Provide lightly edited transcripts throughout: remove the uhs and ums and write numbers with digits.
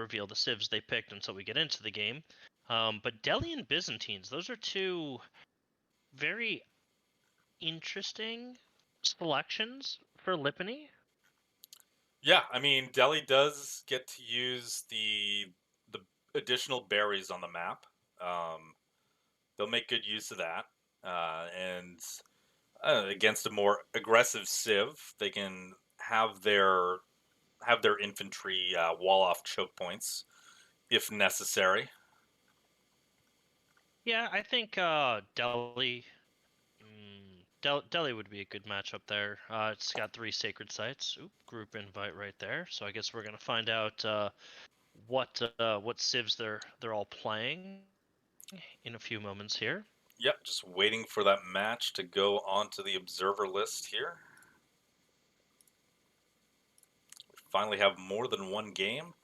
reveal the civs they picked until we get into the game. But Delhi and Byzantines, those are two very interesting selections for Lipany. Yeah, I mean, Delhi does get to use the additional berries on the map. Um, they'll make good use of that, and against a more aggressive Civ, they can have their infantry wall off choke points if necessary. Yeah, I think Delhi. Delhi would be a good matchup there. It's got 3 sacred sites. Oop, group invite right there. So I guess we're gonna find out what civs they're all playing in a few moments here. Yep, just waiting for that match to go onto the observer list here. We finally have more than one game.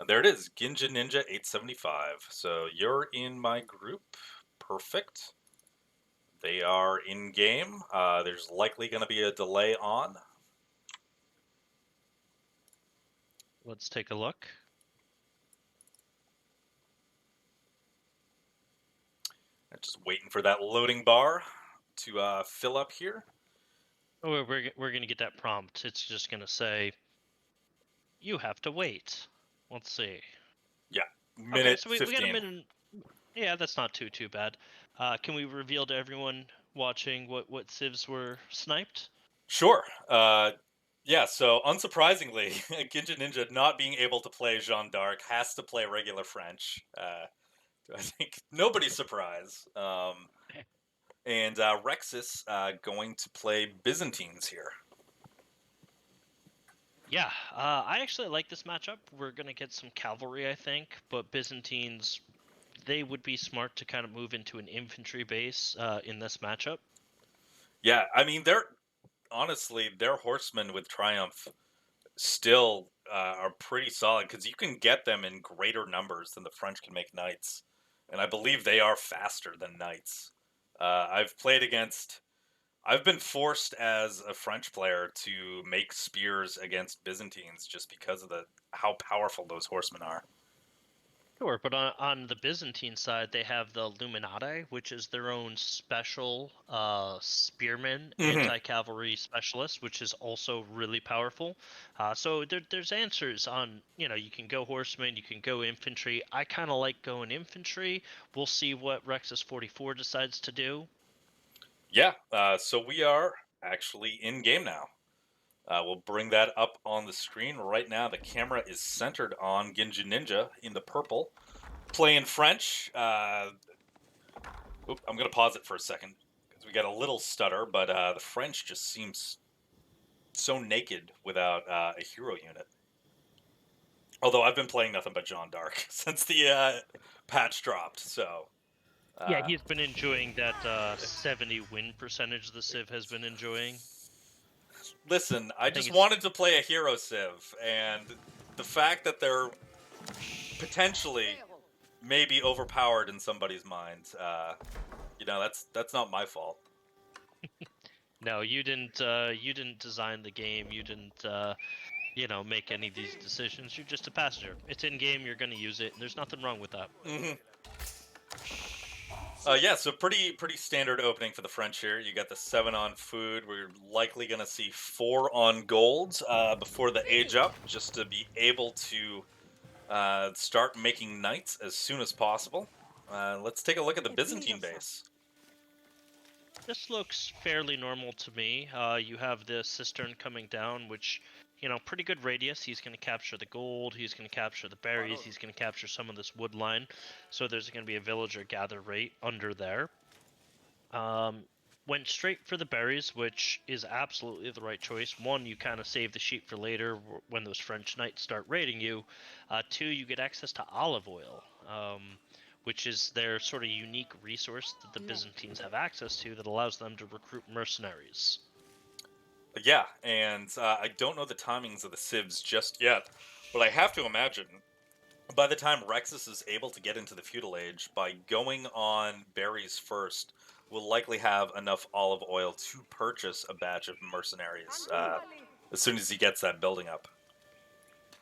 There it is, GINJANINJA 875. So you're in my group. Perfect. They are in game. There's likely going to be a delay on. Let's take a look. Just waiting for that loading bar to fill up here. Oh, we're gonna get that prompt. It's just gonna say you have to wait. Let's see. Yeah, Okay, minute so we got a 15. minute. Yeah, that's not too bad. Can we reveal to everyone watching what civs were sniped? Sure. Yeah, so unsurprisingly, GINJANINJA not being able to play Jeanne d'Arc has to play regular French. I think nobody's surprised. And Rexus going to play Byzantines here. Yeah, I actually like this matchup. We're gonna get some cavalry, I think, but Byzantines, they would be smart to kind of move into an infantry base in this matchup. Yeah, I mean, honestly, their horsemen with Triumph still are pretty solid because you can get them in greater numbers than the French can make knights. And I believe they are faster than knights. I've played against. I've been forced as a French player to make spears against Byzantines just because of the how powerful those horsemen are. Sure, but on the Byzantine side, they have the Luminati, which is their own special spearman Mm-hmm. anti-cavalry specialist, which is also really powerful. So there's answers on, you can go horsemen, you can go infantry. I kind of like going infantry. We'll see what Rexus 44 decides to do. Yeah, so we are actually in game now. We'll bring that up on the screen right now. The camera is centered on GINJANINJA in the purple, playing French. I'm going to pause it for a second because we got a little stutter, but the French just seems so naked without a hero unit. Although I've been playing nothing but Jeanne d'Arc since the patch dropped, so Yeah, uh, he's been enjoying that 70 win percentage the Civ has been enjoying. listen, I I think just it's wanted to play a hero civ, and the fact that they're potentially maybe overpowered in somebody's mind, that's not my fault. no, you didn't design the game. You didn't make any of these decisions. You're just a passenger. It's in game. You're going to use it, and there's nothing wrong with that. Mm-hmm. Yeah, so pretty standard opening for the French here. You got the 7 on food. We're likely going to see 4 on gold before the age up, just to be able to start making knights as soon as possible. Let's take a look at the Byzantine base. This looks fairly normal to me. You have the cistern coming down, which, pretty good radius. He's going to capture the gold. He's going to capture the berries. He's going to capture some of this wood line. So there's going to be a villager gather rate under there. Went straight for the berries, which is absolutely the right choice. One, you kind of save the sheep for later when those French knights start raiding you. Two, you get access to olive oil, which is their sort of unique resource that the Byzantines have access to that allows them to recruit mercenaries. Yeah, and I don't know the timings of the civs just yet, but I have to imagine by the time Rexus is able to get into the feudal age, by going on berries first, will likely have enough olive oil to purchase a batch of mercenaries as soon as he gets that building up.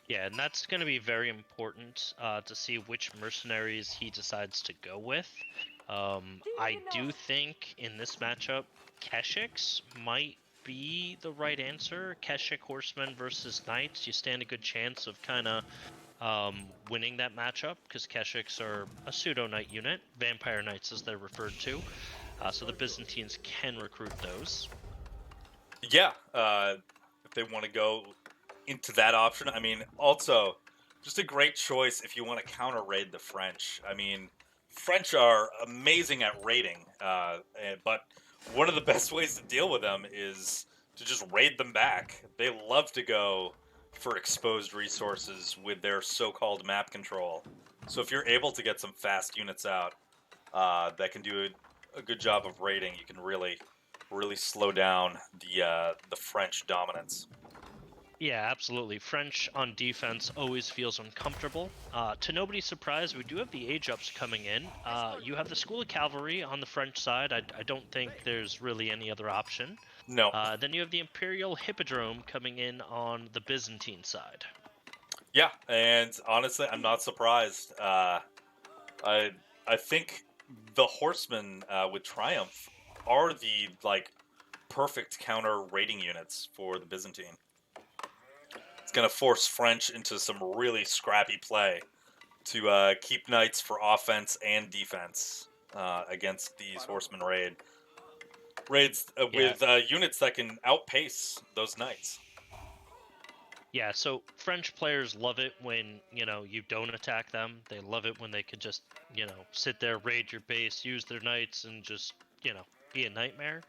Yeah, and that's going to be very important to see which mercenaries he decides to go with. I do think in this matchup, Keshik's might be the right answer. Keshik Horsemen versus Knights, you stand a good chance of kind of winning that matchup because Keshiks are a pseudo knight unit, vampire knights as they're referred to. So the Byzantines can recruit those. Yeah, if they want to go into that option. I mean, also, just a great choice if you want to counter raid the French. I mean, French are amazing at raiding, but one of the best ways to deal with them is to just raid them back. They love to go for exposed resources with their so-called map control. So if you're able to get some fast units out that can do a good job of raiding, you can really slow down the French dominance. Yeah, absolutely. French on defense always feels uncomfortable. To nobody's surprise, we do have the age ups coming in. You have the School of Cavalry on the French side. I don't think there's really any other option. No. Then you have the Imperial Hippodrome coming in on the Byzantine side. Yeah, and honestly, I'm not surprised. I think the horsemen with Triumph are the perfect counter raiding units for the Byzantine. It's gonna force French into some really scrappy play to keep knights for offense and defense against these horsemen raids with units that can outpace those knights. Yeah, so French players love it when, you don't attack them. They love it when they can just, sit there, raid your base, use their knights, and just, be a nightmare.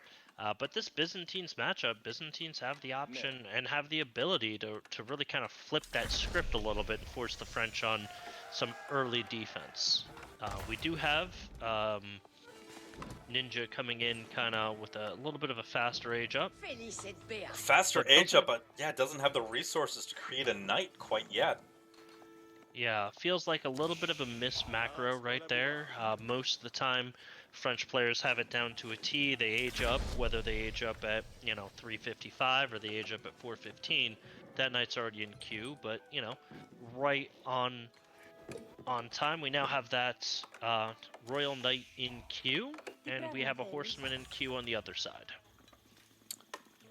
But this Byzantines matchup, Byzantines have the option and have the ability to really kind of flip that script a little bit and force the French on some early defense. We do have Ninja coming in kind of with a little bit of a faster age up. Faster age up, but yeah, it doesn't have the resources to create a knight quite yet. Yeah, feels like a little bit of a missed macro right there. Most of the time, French players have it down to a T. They age up, whether they age up at 355 or they age up at 415. That knight's already in queue, but right on time. We now have that Royal Knight in queue, and we have a Horseman in queue on the other side.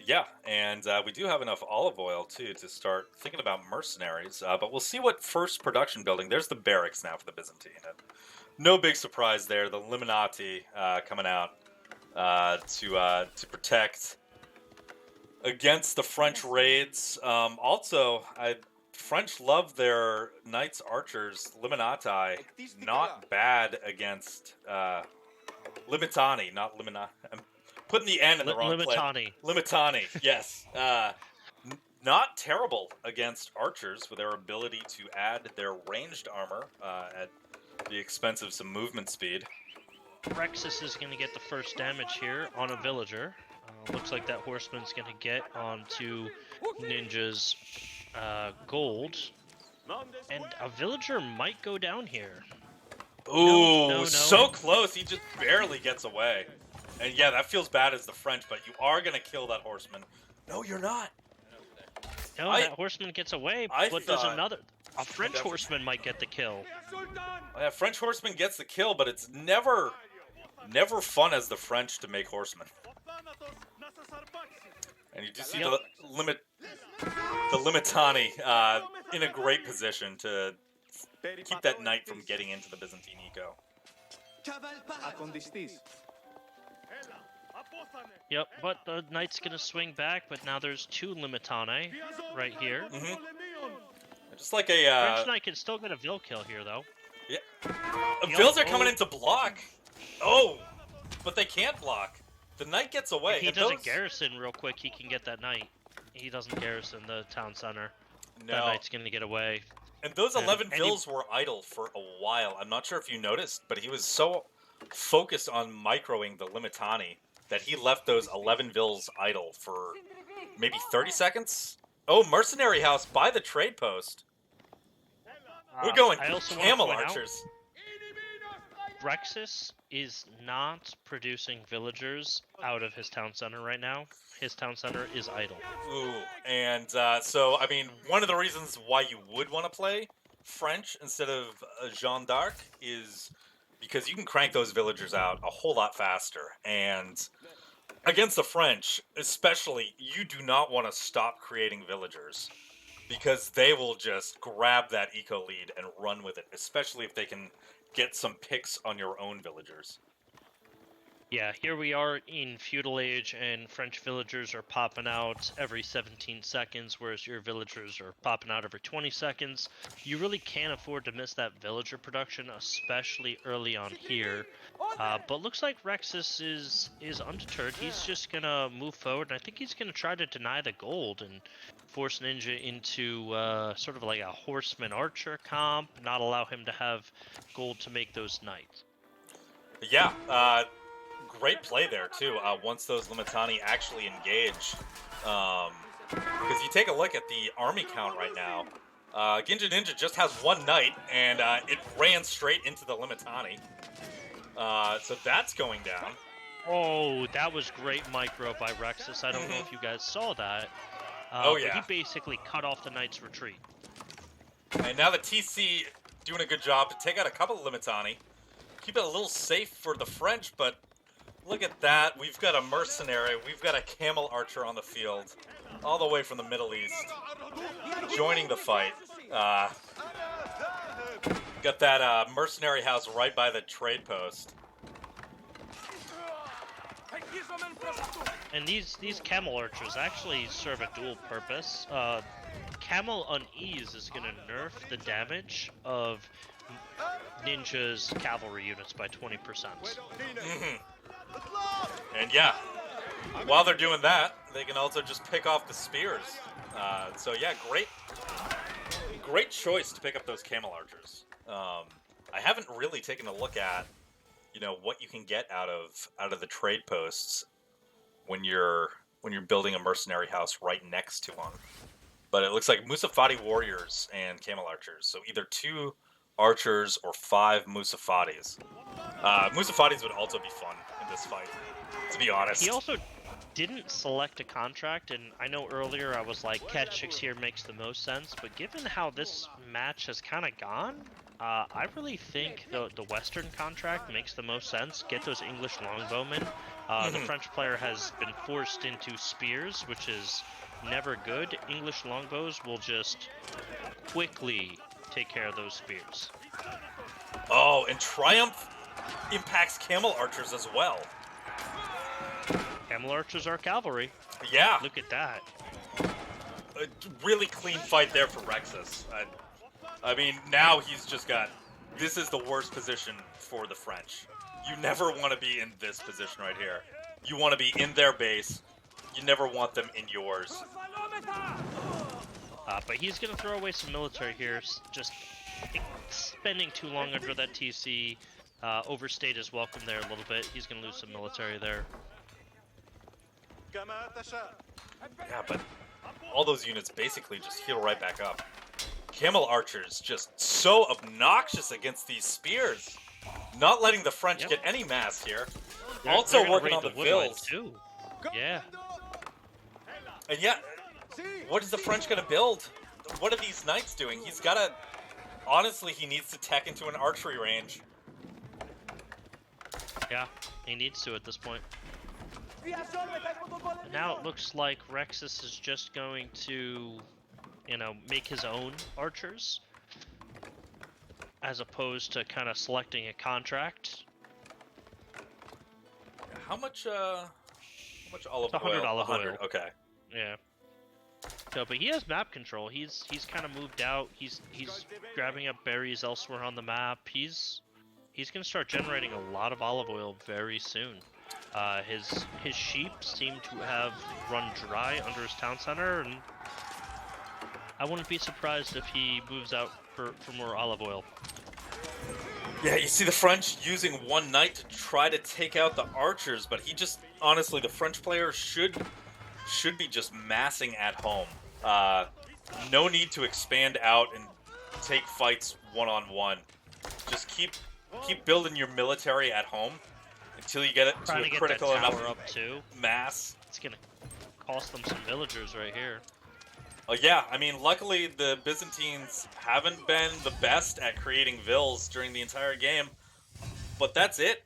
Yeah, and we do have enough olive oil, too, to start thinking about mercenaries. But we'll see what first production building. There's the barracks now for the Byzantine. And no big surprise there. The Illuminati coming out to protect against the French raids. French love their knights archers. Illuminati, not bad against Limitani, not Liminati. I'm putting the N in the wrong place. Limitani, yes. Not terrible against archers with their ability to add their ranged armor at the expense of some movement speed. Rexus is going to get the first damage here on a villager. Looks like that horseman's going to get onto Ninja's gold. And a villager might go down here. Ooh, no. So close. He just barely gets away. And yeah, that feels bad as the French, but you are going to kill that horseman. No, you're not. No, that horseman gets away, but there's another. A French horseman might get the kill. Yeah, French horseman gets the kill, but it's never fun as the French to make horsemen. And you do see the Limitani in a great position to keep that knight from getting into the Byzantine eco. Yep, but the knight's gonna swing back, but now there's two Limitani right here. Mm-hmm. Just like a French knight can still get a Vil kill here, though. Yeah, Vils are coming in to block. Oh, but they can't block. The knight gets away. If he doesn't garrison real quick, he can get that knight. He doesn't garrison the town center. No. That knight's gonna get away. And those 11 Vils were idle for a while. I'm not sure if you noticed, but he was so focused on microing the Limitani that he left those 11 Vils idle for maybe 30 seconds. Oh, Mercenary House by the trade post. We're going camel archers. Rexus is not producing villagers out of his town center right now. His town center is idle. Ooh, and so I mean, one of the reasons why you would want to play French instead of Jeanne d'Arc is because you can crank those villagers out a whole lot faster. And against the French, especially, you do not want to stop creating villagers because they will just grab that eco lead and run with it, especially if they can get some picks on your own villagers. Yeah, here we are in feudal age, and French villagers are popping out every 17 seconds, whereas your villagers are popping out every 20 seconds. You really can't afford to miss that villager production, especially early on here. But looks like Rexus is undeterred. He's just gonna move forward, and I think he's gonna try to deny the gold and force Ninja into sort of like a horseman archer comp, not allow him to have gold to make those knights. Yeah, great play there too. Once those Limitani actually engage, because you take a look at the army count right now, GINJANINJA just has one knight, and it ran straight into the Limitani. So that's going down. Oh, that was great micro by Rexus. I don't know if you guys saw that. Oh, yeah. But he basically cut off the knight's retreat. And now the TC doing a good job to take out a couple of Limitani. Keep it a little safe for the French, but look at that. We've got a mercenary. We've got a camel archer on the field, all the way from the Middle East, joining the fight. Got that mercenary house right by the trade post. And these camel archers actually serve a dual purpose. Camel Unease is going to nerf the damage of Ninja's cavalry units by 20%. And yeah, while they're doing that, they can also just pick off the spears. So yeah, great choice to pick up those camel archers. I haven't really taken a look at, what you can get out of the trade posts when you're building a mercenary house right next to one. But it looks like Musafati warriors and camel archers. So either 2 archers or 5 Musafatis. Musafatis would also be fun in this fight, to be honest. He also didn't select a contract, and I know earlier I was like, Cat 6 here makes the most sense, but given how this match has kind of gone, I really think the Western contract makes the most sense. Get those English longbowmen. The French player has been forced into spears, which is never good. English longbows will just quickly take care of those spears. Oh, and Triumph impacts camel archers as well. Camel archers are cavalry. Yeah. Look at that. A really clean fight there for Rexus. I mean, now he's just got... This is the worst position for the French. You never want to be in this position right here. You want to be in their base. You never want them in yours. But he's going to throw away some military here. Just spending too long under that TC. Overstayed his welcome there a little bit. He's going to lose some military there. Yeah, but all those units basically just heal right back up. Camel archers just so obnoxious against these spears. Not letting the French get any mass here. Also working on the vills. Too. Yeah. And yeah, what is the French going to build? What are these knights doing? He's got to... Honestly, he needs to tech into an archery range. Yeah, he needs to at this point. And now it looks like Rexus is just going to, make his own archers, as opposed to kind of selecting a contract. How much olive It's 100 oil? olive 100. oil. Okay. Yeah. No, but he has map control. He's kind of moved out. He's grabbing up berries elsewhere on the map. He's gonna start generating a lot of olive oil very soon. His sheep seem to have run dry under his town center, and I wouldn't be surprised if he moves out for more olive oil. Yeah, you see the French using one knight to try to take out the archers, but he just... Honestly, the French player should be just massing at home. No need to expand out and take fights one-on-one. Just keep keep building your military at home until you get it to Trying a to get that critical enough tower up too. mass. It's gonna cost them some villagers right here. Oh yeah, I mean, luckily the Byzantines haven't been the best at creating vills during the entire game, but that's it.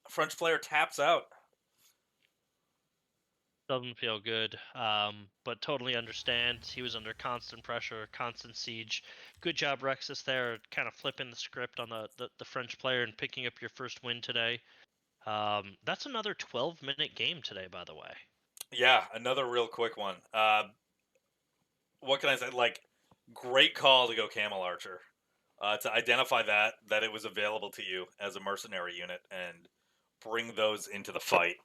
French player taps out. Doesn't feel good, but totally understand. He was under constant pressure, constant siege. Good job, Rexus, there, kind of flipping the script on the French player and picking up your first win today. That's another 12-minute game today, by the way. Yeah, another real quick one. What can I say? Like, great call to go Camel Archer. To identify that it was available to you as a mercenary unit and bring those into the fight.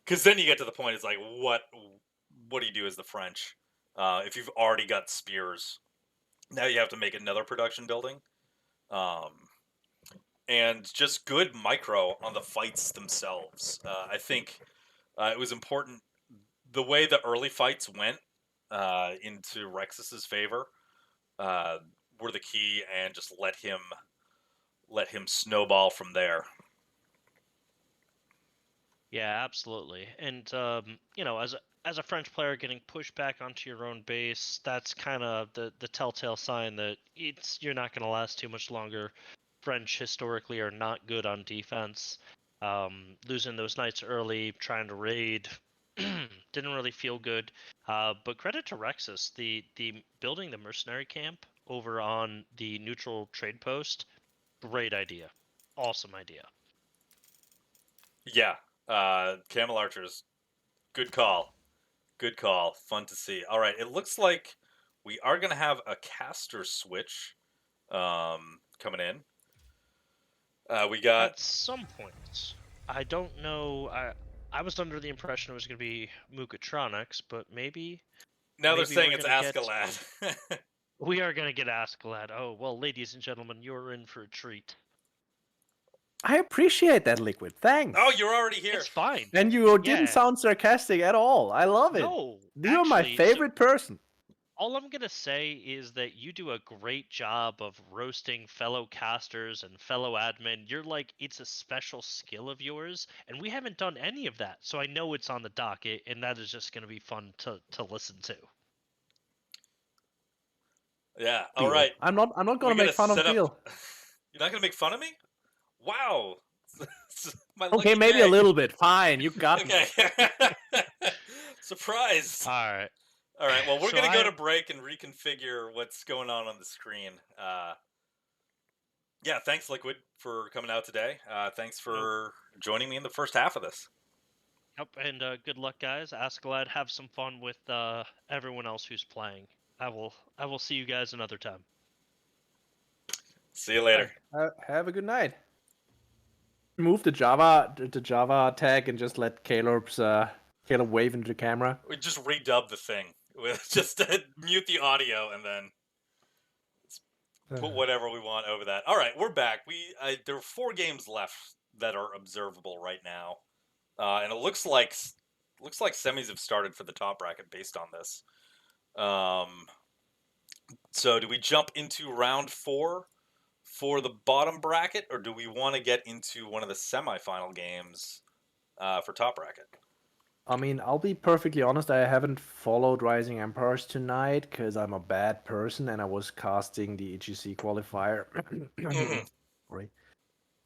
Because then you get to the point, it's like, what do you do as the French? If you've already got spears, now you have to make another production building. And just good micro on the fights themselves. I think it was important the way the early fights went into Rexus's favor were the key, and just let him snowball from there. Yeah, absolutely. And as a French player getting pushed back onto your own base, that's kind of the telltale sign that you're not going to last too much longer. French historically are not good on defense. Losing those knights early, trying to raid, didn't really feel good. But credit to Rexus, the building the mercenary camp over on the neutral trade post, great idea, awesome idea. Yeah, Camel Archers, good call. Good call. Fun to see. All right, it looks like we are going to have a caster switch coming in. We got. At some point. I don't know. I was under the impression it was going to be Mukatronics, but Now they're maybe saying we're it's going to get Askeladd. we are going to get Askeladd. Oh well, ladies and gentlemen, you're in for a treat. I appreciate that, Liquid. Thanks. Oh, you're already here. It's fine. And you didn't Yeah. sound sarcastic at all. I love it. No, You're my actually, favorite person. all I'm gonna say is that you do a great job of roasting fellow casters and fellow admin. You're like, it's a special skill of yours, and we haven't done any of that. So I know it's on the docket, and that is just gonna be fun to listen to. Yeah. All Deal. right. I'm not gonna We gotta make fun of set up. Deal. You're not gonna make fun of me? Wow. My Okay, lucky maybe day. a little bit. Fine, you got me. Okay. Surprise. All right. All right. Well, we're So gonna go to break and reconfigure what's going on the screen. Yeah. Thanks, Liquid, for coming out today. Thanks for joining me in the first half of this. Yep, and good luck, guys. Askeladd, have some fun with everyone else who's playing. I will see you guys another time. See you later. Have a good night. Move the Java tag and just let Caleb wave into the camera. We just redub the thing. With just mute the audio and then put whatever we want over that. All right, we're back. There are 4 games left that are observable right now, and it looks like semis have started for the top bracket based on this. So do we jump into round 4 for the bottom bracket, or do we want to get into one of the semifinal games for top bracket? I mean, I'll be perfectly honest, I haven't followed Rising Empires tonight because I'm a bad person and I was casting the EGC qualifier. Sorry.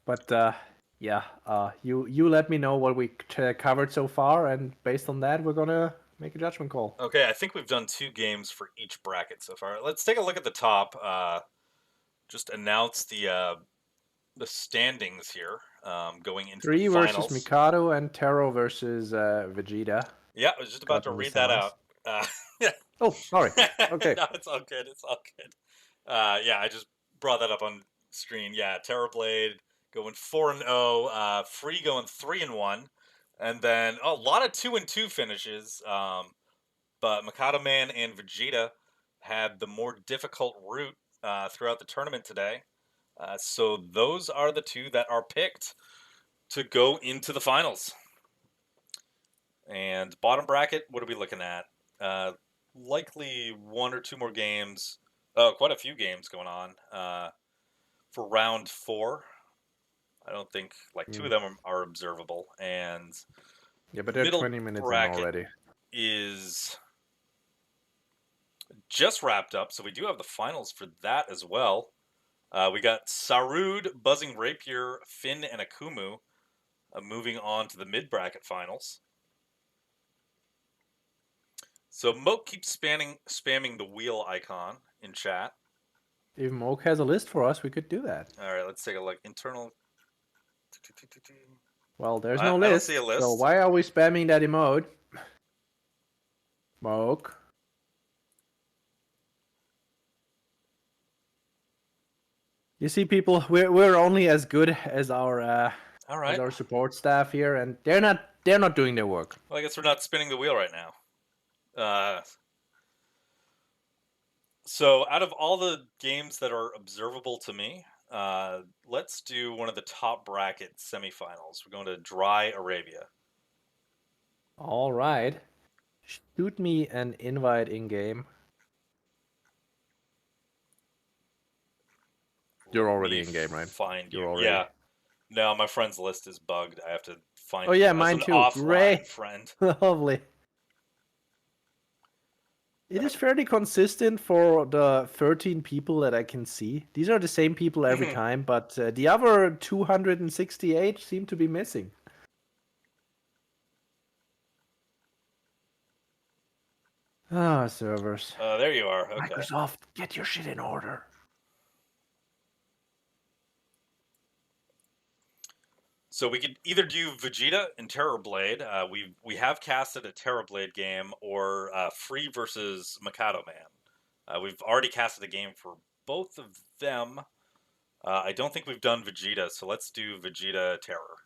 But yeah, you let me know what we covered so far, and based on that, we're gonna make a judgment call. Okay, I think we've done 2 games for each bracket so far. Let's take a look at the top. Just announce the standings here going into 3 the finals. versus Mikado and Taro versus Vegeta. Yeah, I was just about to read that out. Oh, sorry. Okay. No, it's all good. It's all good. Yeah, I just brought that up on screen. Yeah, Terrorblade going 4-0, Free going 3-1, and then a lot of 2-2 finishes. But Mikado Man and Vegeta had the more difficult route throughout the tournament today. So those are the 2 that are picked to go into the finals. And bottom bracket, what are we looking at? Likely 1 or 2 more games. Oh, quite a few games going on. for round 4. I don't think like 2 of them are observable, and Yeah, but the they're middle 20 minutes in bracket already. is just wrapped up, so we do have the finals for that as well. We got Sarud, Buzzing Rapier, Finn, and Akumu moving on to the mid-bracket finals. So Moke keeps spamming the wheel icon in chat. If Moke has a list for us, we could do that. All right, let's take a look. Internal. Well, there's no I list. don't see a list. So why are we spamming that emote? Moke. You see, people, we're only as good as our All right. as our support staff here, and they're not doing their work. Well, I guess we're not spinning the wheel right now. So out of all the games that are observable to me, let's do one of the top bracket semifinals. We're going to Dry Arabia. All right. Shoot me an invite in game. You're already in game, right? Find You're you. already. Yeah. No, my friend's list is bugged. I have to find Oh you yeah, as mine an too. offline Great. friend. Lovely. It is fairly consistent for the 13 people that I can see. These are the same people every time, but the other 268 seem to be missing. Ah, servers. There you are. Okay. Microsoft, get your shit in order. So we could either do Vegeta and Terrorblade. We have casted a Terrorblade game, or Free versus Mikado Man. We've already casted a game for both of them. I don't think we've done Vegeta, so let's do Vegeta Terror.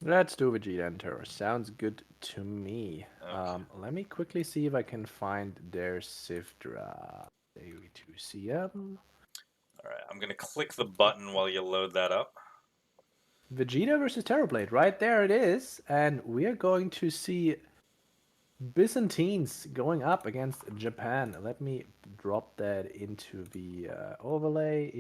Let's do Vegeta and Terror. Sounds good to me. Okay. Let me quickly see if I can find their Sifdra. A2CM. All right, I'm gonna click the button while you load that up. Vegeta versus Terrorblade, right there it is, and we are going to see Byzantines going up against Japan. Let me drop that into the overlay.